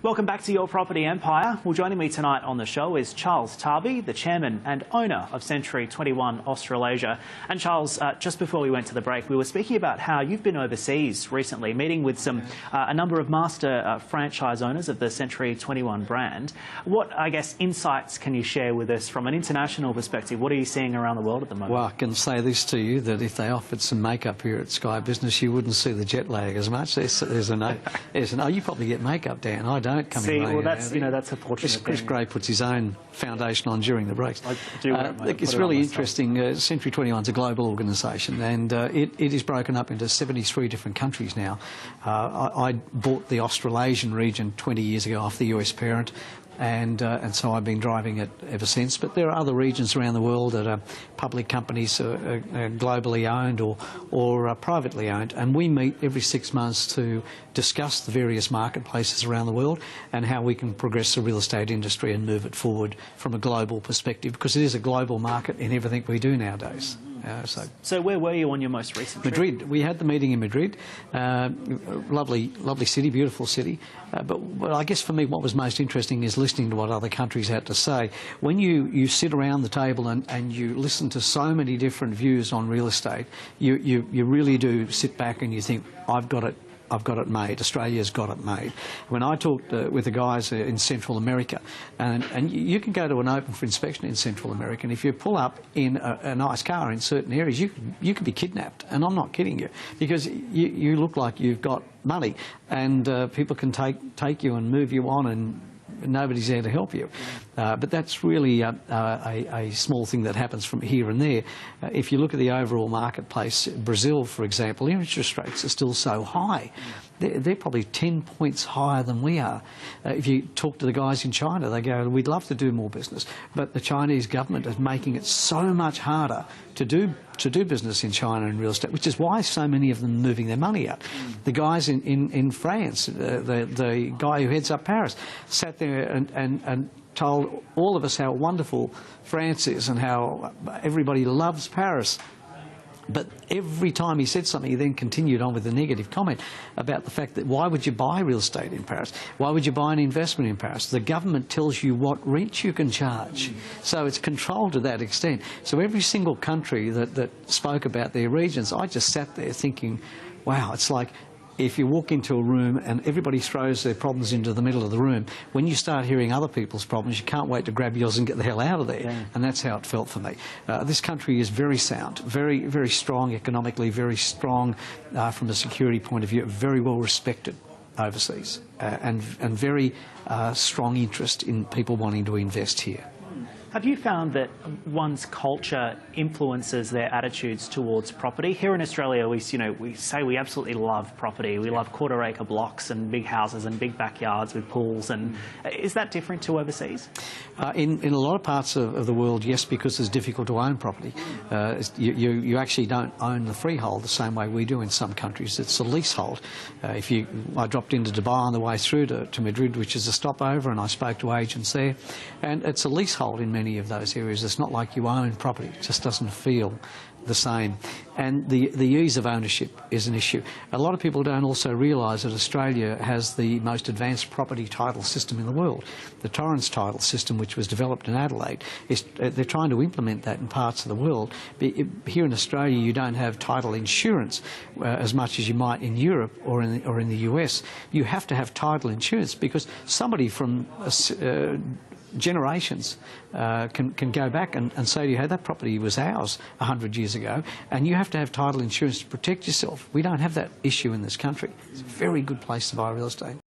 Welcome back to Your Property Empire. Well, joining me tonight on the show is Charles Tarbey, the chairman and owner of Century 21 Australasia. And Charles, just before we went to the break, we were speaking about how you've been overseas recently, meeting with a number of master franchise owners of the Century 21 brand. What, I guess, insights can you share with us from an international perspective? What are you seeing around the world at the moment? Well, I can say this to you, that if they offered some makeup here at Sky Business, you wouldn't see the jet lag as much. There's a no. You probably get makeup down. I don't. Well, that's that's a fortunate thing. Chris Gray puts his own foundation on during the breaks. I do. It's really interesting. Century 21 is a global organisation, and it is broken up into 73 different countries now. I bought the Australasian region 20 years ago off the US parent. And so I've been driving it ever since. But there are other regions around the world that are public companies, globally owned or privately owned, and we meet every 6 months to discuss the various marketplaces around the world and how we can progress the real estate industry and move it forward from a global perspective, because it is a global market in everything we do nowadays. So where were you on your most recent trip? Madrid. We had the meeting in Madrid. Lovely city, beautiful city. But I guess for me what was most interesting is listening to what other countries had to say. When you sit around the table and you listen to so many different views on real estate, you really do sit back and you think, I've got it made. Australia's got it made. When I talked with the guys in Central America, and you can go to an open for inspection in Central America, and if you pull up in a nice car in certain areas, you can be kidnapped. And I'm not kidding you, because you look like you've got money, and people can take you and move you on, and nobody's there to help you. But that's really a small thing that happens from here and there. If you look at the overall marketplace, Brazil, for example, interest rates are still so high. They're probably 10 points higher than we are. If you talk to the guys in China, they go, we'd love to do more business, but the Chinese government is making it so much harder to do business in China in real estate, which is why so many of them are moving their money out. The guys in France, the guy who heads up Paris, sat there and told all of us how wonderful France is and how everybody loves Paris. But every time he said something, he then continued on with a negative comment about the fact that why would you buy real estate in Paris? Why would you buy an investment in Paris? The government tells you what rent you can charge. So it's controlled to that extent. So every single country that spoke about their regions, I just sat there thinking, wow, it's like if you walk into a room and everybody throws their problems into the middle of the room, when you start hearing other people's problems, you can't wait to grab yours and get the hell out of there. Yeah. And that's how it felt for me. This country is very sound, very, very strong economically, very strong from a security point of view, very well respected overseas, and very strong interest in people wanting to invest here. Have you found that one's culture influences their attitudes towards property? Here in Australia, we say we absolutely love property. We love quarter-acre blocks and big houses and big backyards with pools. And is that different to overseas? In a lot of parts of the world, yes, because it's difficult to own property. You actually don't own the freehold the same way we do in some countries. It's a leasehold. I dropped into Dubai on the way through to Madrid, which is a stopover, and I spoke to agents there, and it's a leasehold in many of those areas. It's not like you own property. It just doesn't feel the same. And the ease of ownership is an issue. A lot of people don't also realise that Australia has the most advanced property title system in the world. The Torrens title system, which was developed in Adelaide, they're trying to implement that in parts of the world. Here in Australia, you don't have title insurance as much as you might in Europe or in the US. You have to have title insurance because somebody from generations can go back and say to you, hey, that property was ours 100 years ago, and you have to have title insurance to protect yourself. We don't have that issue in this country. It's a very good place to buy real estate.